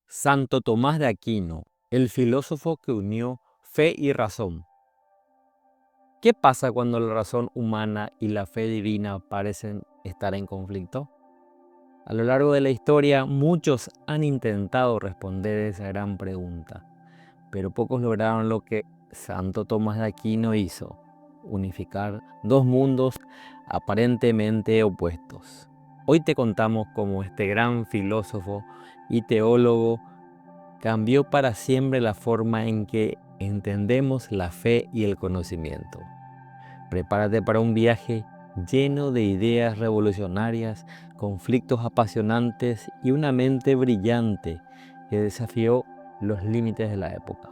Santo Tomás de Aquino, el filósofo que unió fe y razón. ¿Qué pasa cuando la razón humana y la fe divina parecen estar en conflicto? A lo largo de la historia, muchos han intentado responder esa gran pregunta, pero pocos lograron lo que Santo Tomás de Aquino hizo: unificar dos mundos aparentemente opuestos. Hoy te contamos cómo este gran filósofo y teólogo cambió para siempre la forma en que entendemos la fe y el conocimiento. Prepárate para un viaje lleno de ideas revolucionarias, conflictos apasionantes y una mente brillante que desafió los límites de la época.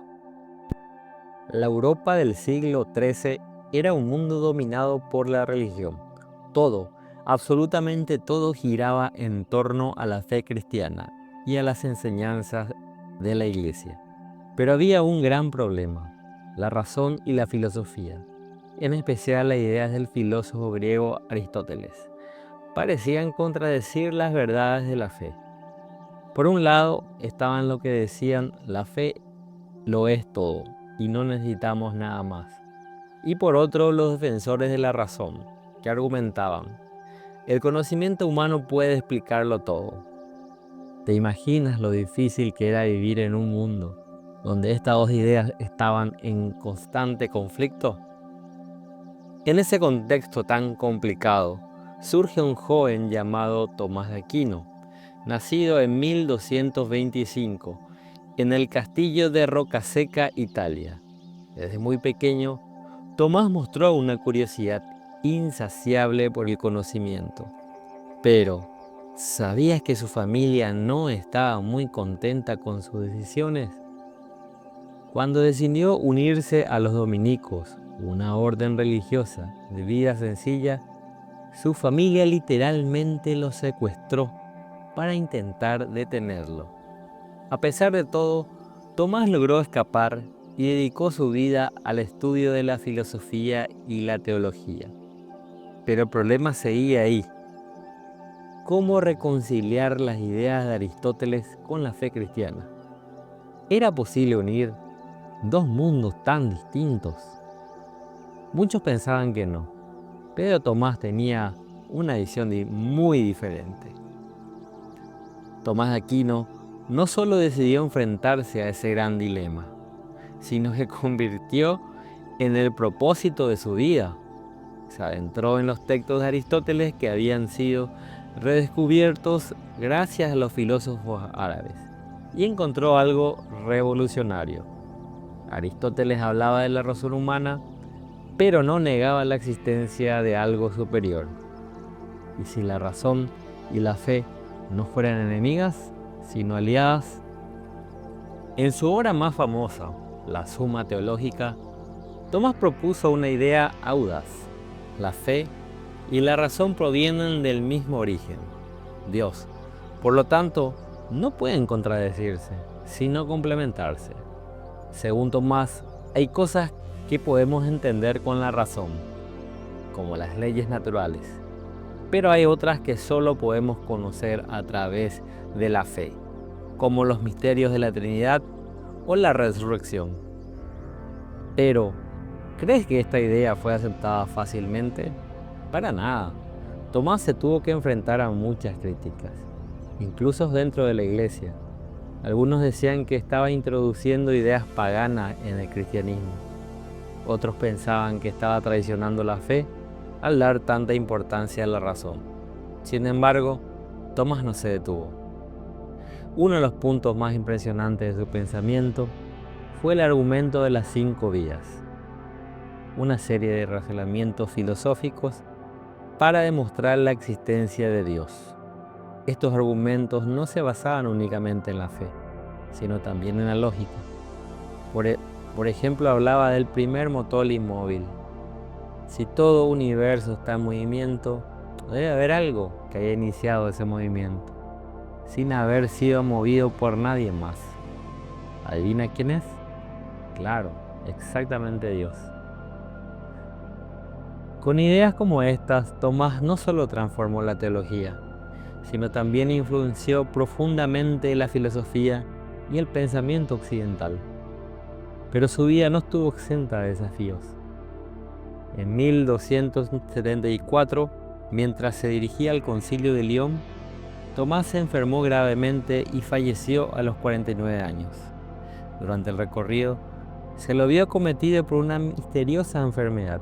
La Europa del siglo XIII era un mundo dominado por la religión. Todo, absolutamente todo, giraba en torno a la fe cristiana y a las enseñanzas de la Iglesia. Pero había un gran problema: la razón y la filosofía, en especial las ideas del filósofo griego Aristóteles, parecían contradecir las verdades de la fe. Por un lado estaban los que decían: la fe lo es todo y no necesitamos nada más. Y por otro, los defensores de la razón, que argumentaban: el conocimiento humano puede explicarlo todo. ¿Te imaginas lo difícil que era vivir en un mundo donde estas dos ideas estaban en constante conflicto? En ese contexto tan complicado, surge un joven llamado Tomás de Aquino, nacido en 1225, en el castillo de Rocaseca, Italia. Desde muy pequeño, Tomás mostró una curiosidad insaciable por el conocimiento. Pero, ¿sabías que su familia no estaba muy contenta con sus decisiones? Cuando decidió unirse a los dominicos, una orden religiosa de vida sencilla, su familia literalmente lo secuestró para intentar detenerlo. A pesar de todo, Tomás logró escapar y dedicó su vida al estudio de la filosofía y la teología. Pero el problema seguía ahí: ¿cómo reconciliar las ideas de Aristóteles con la fe cristiana? ¿Era posible unir dos mundos tan distintos? Muchos pensaban que no, pero Tomás tenía una visión muy diferente. Tomás de Aquino no solo decidió enfrentarse a ese gran dilema, sino que convirtió en el propósito de su vida. Se adentró en los textos de Aristóteles que habían sido redescubiertos gracias a los filósofos árabes y encontró algo revolucionario. Aristóteles hablaba de la razón humana, pero no negaba la existencia de algo superior. Y si la razón y la fe no fueran enemigas, sino aliadas. En su obra más famosa, La Suma Teológica, Tomás propuso una idea audaz: la fe y la razón provienen del mismo origen, Dios. Por lo tanto, no pueden contradecirse, sino complementarse. Según Tomás, hay cosas que podemos entender con la razón, como las leyes naturales, pero hay otras que solo podemos conocer a través de la fe, como los misterios de la Trinidad o la resurrección. Pero, ¿crees que esta idea fue aceptada fácilmente? Para nada. Tomás se tuvo que enfrentar a muchas críticas, incluso dentro de la iglesia. Algunos decían que estaba introduciendo ideas paganas en el cristianismo. Otros pensaban que estaba traicionando la fe al dar tanta importancia a la razón. Sin embargo, Tomás no se detuvo. Uno de los puntos más impresionantes de su pensamiento fue el argumento de las 5 vías, una serie de razonamientos filosóficos para demostrar la existencia de Dios. Estos argumentos no se basaban únicamente en la fe, sino también en la lógica. Por ejemplo, hablaba del primer motor inmóvil. Si todo universo está en movimiento, debe haber algo que haya iniciado ese movimiento, sin haber sido movido por nadie más. ¿Adivina quién es? Claro, exactamente Dios. Con ideas como estas, Tomás no solo transformó la teología, sino también influenció profundamente la filosofía y el pensamiento occidental. Pero su vida no estuvo exenta de desafíos. En 1274, mientras se dirigía al Concilio de Lyon, Tomás se enfermó gravemente y falleció a los 49 años. Durante el recorrido, se lo vio acometido por una misteriosa enfermedad,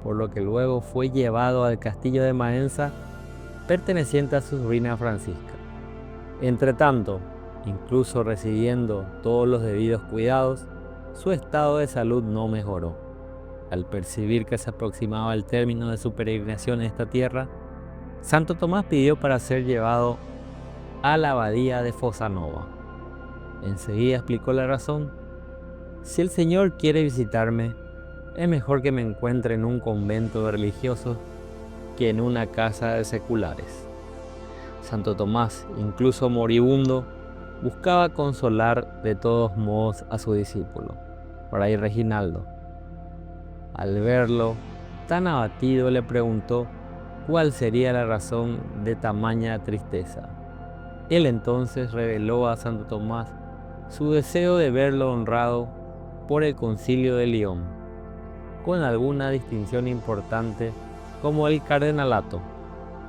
por lo que luego fue llevado al castillo de Maenza, perteneciente a su sobrina Francisca. Entretanto, incluso recibiendo todos los debidos cuidados, su estado de salud no mejoró. Al percibir que se aproximaba el término de su peregrinación en esta tierra, Santo Tomás pidió para ser llevado a la abadía de Fossanova. Enseguida explicó la razón: si el Señor quiere visitarme, es mejor que me encuentre en un convento de religiosos que en una casa de seculares. Santo Tomás, incluso moribundo, buscaba consolar de todos modos a su discípulo, Fray Reginaldo. Al verlo tan abatido, le preguntó cuál sería la razón de tamaña tristeza. Él entonces reveló a Santo Tomás su deseo de verlo honrado por el Concilio de Lyon, con alguna distinción importante como el cardenalato,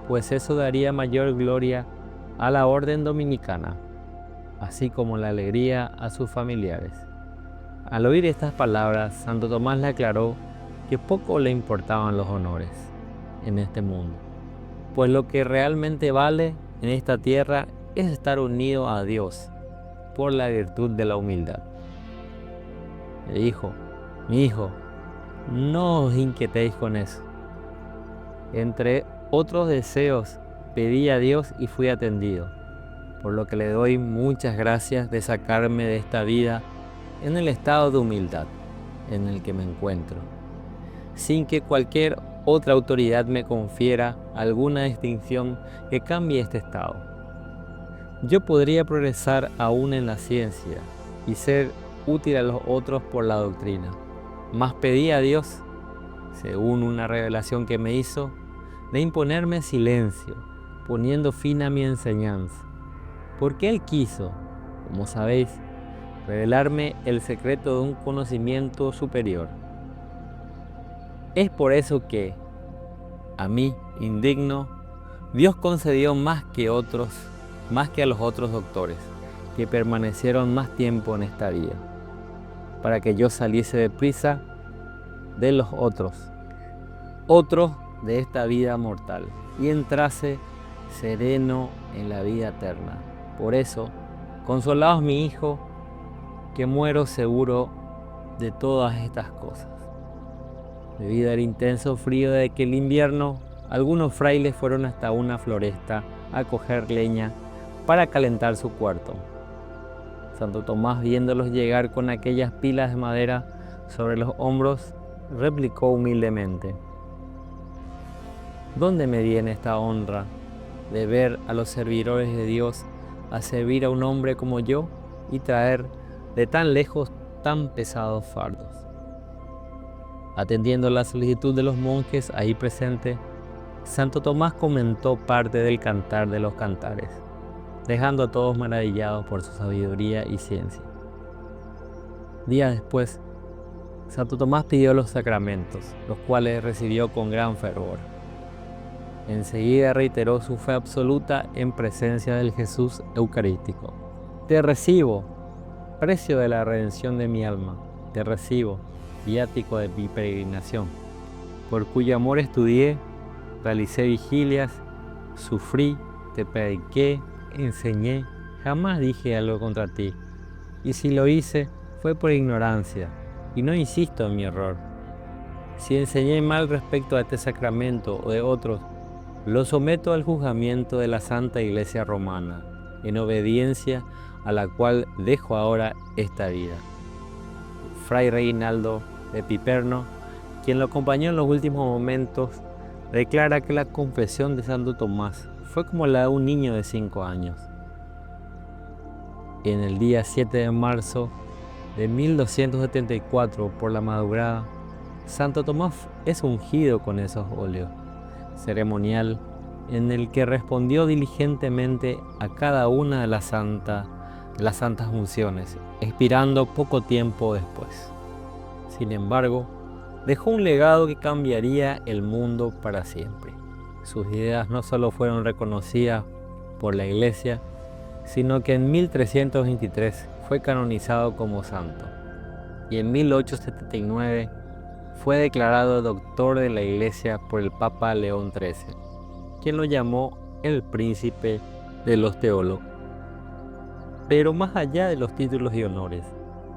pues eso daría mayor gloria a la orden dominicana, así como la alegría a sus familiares. Al oír estas palabras, Santo Tomás le aclaró que poco le importaban los honores en este mundo, pues lo que realmente vale en esta tierra es estar unido a Dios por la virtud de la humildad. Le dijo: mi hijo, no os inquietéis con eso. Entre otros deseos, pedí a Dios y fui atendido, por lo que le doy muchas gracias de sacarme de esta vida en el estado de humildad en el que me encuentro, sin que cualquier otra autoridad me confiera alguna distinción que cambie este estado. Yo podría progresar aún en la ciencia y ser útil a los otros por la doctrina, mas pedí a Dios, según una revelación que me hizo, de imponerme silencio, poniendo fin a mi enseñanza, porque Él quiso, como sabéis, revelarme el secreto de un conocimiento superior. Es por eso que, a mí, indigno, Dios concedió más que a los otros doctores, que permanecieron más tiempo en esta vida, para que yo saliese deprisa de los otros de esta vida mortal, y entrase sereno en la vida eterna. Por eso, consolaos, mi hijo, que muero seguro de todas estas cosas. Debido al intenso frío de aquel invierno, algunos frailes fueron hasta una floresta a coger leña para calentar su cuarto. Santo Tomás, viéndolos llegar con aquellas pilas de madera sobre los hombros, replicó humildemente: ¿dónde me viene esta honra de ver a los servidores de Dios a servir a un hombre como yo y traer de tan lejos tan pesados fardos? Atendiendo la solicitud de los monjes ahí presentes, Santo Tomás comentó parte del Cantar de los Cantares, dejando a todos maravillados por su sabiduría y ciencia. Días después, Santo Tomás pidió los sacramentos, los cuales recibió con gran fervor. Enseguida reiteró su fe absoluta en presencia del Jesús Eucarístico. Te recibo, precio de la redención de mi alma. Te recibo, viático de mi peregrinación, por cuyo amor estudié, realicé vigilias, sufrí, te prediqué, enseñé, jamás dije algo contra ti. Y si lo hice, fue por ignorancia, y no insisto en mi error. Si enseñé mal respecto a este sacramento o de otros, lo someto al juzgamiento de la Santa Iglesia Romana, en obediencia a la cual dejo ahora esta vida. Fray Reginaldo de Piperno, quien lo acompañó en los últimos momentos, declara que la confesión de Santo Tomás fue como la de un niño de 5 años. En el día 7 de marzo de 1274, por la madrugada, Santo Tomás es ungido con esos óleos, ceremonial en el que respondió diligentemente a cada una de las santas las santas unciones, expirando poco tiempo después. Sin embargo, dejó un legado que cambiaría el mundo para siempre. Sus ideas no solo fueron reconocidas por la Iglesia, sino que en 1323 fue canonizado como santo y en 1879 fue declarado doctor de la Iglesia por el Papa León XIII, quien lo llamó el príncipe de los teólogos. Pero más allá de los títulos y honores,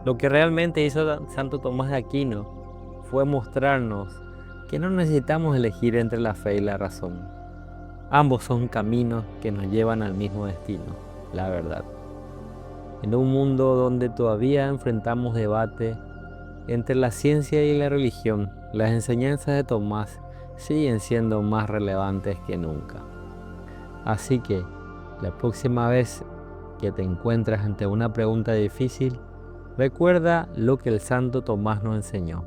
lo que realmente hizo Santo Tomás de Aquino fue mostrarnos que no necesitamos elegir entre la fe y la razón. Ambos son caminos que nos llevan al mismo destino, la verdad. En un mundo donde todavía enfrentamos debate entre la ciencia y la religión, las enseñanzas de Tomás siguen siendo más relevantes que nunca. Así que, la próxima vez que te encuentras ante una pregunta difícil, recuerda lo que el Santo Tomás nos enseñó.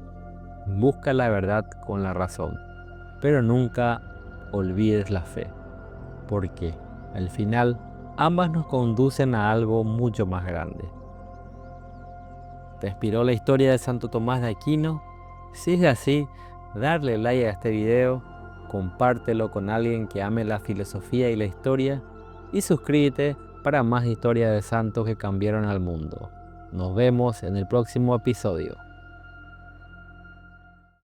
Busca la verdad con la razón, pero nunca olvides la fe, porque al final ambas nos conducen a algo mucho más grande. ¿Te inspiró la historia de Santo Tomás de Aquino? Si es así, darle like a este video, compártelo con alguien que ame la filosofía y la historia y suscríbete para más historias de santos que cambiaron al mundo. Nos vemos en el próximo episodio.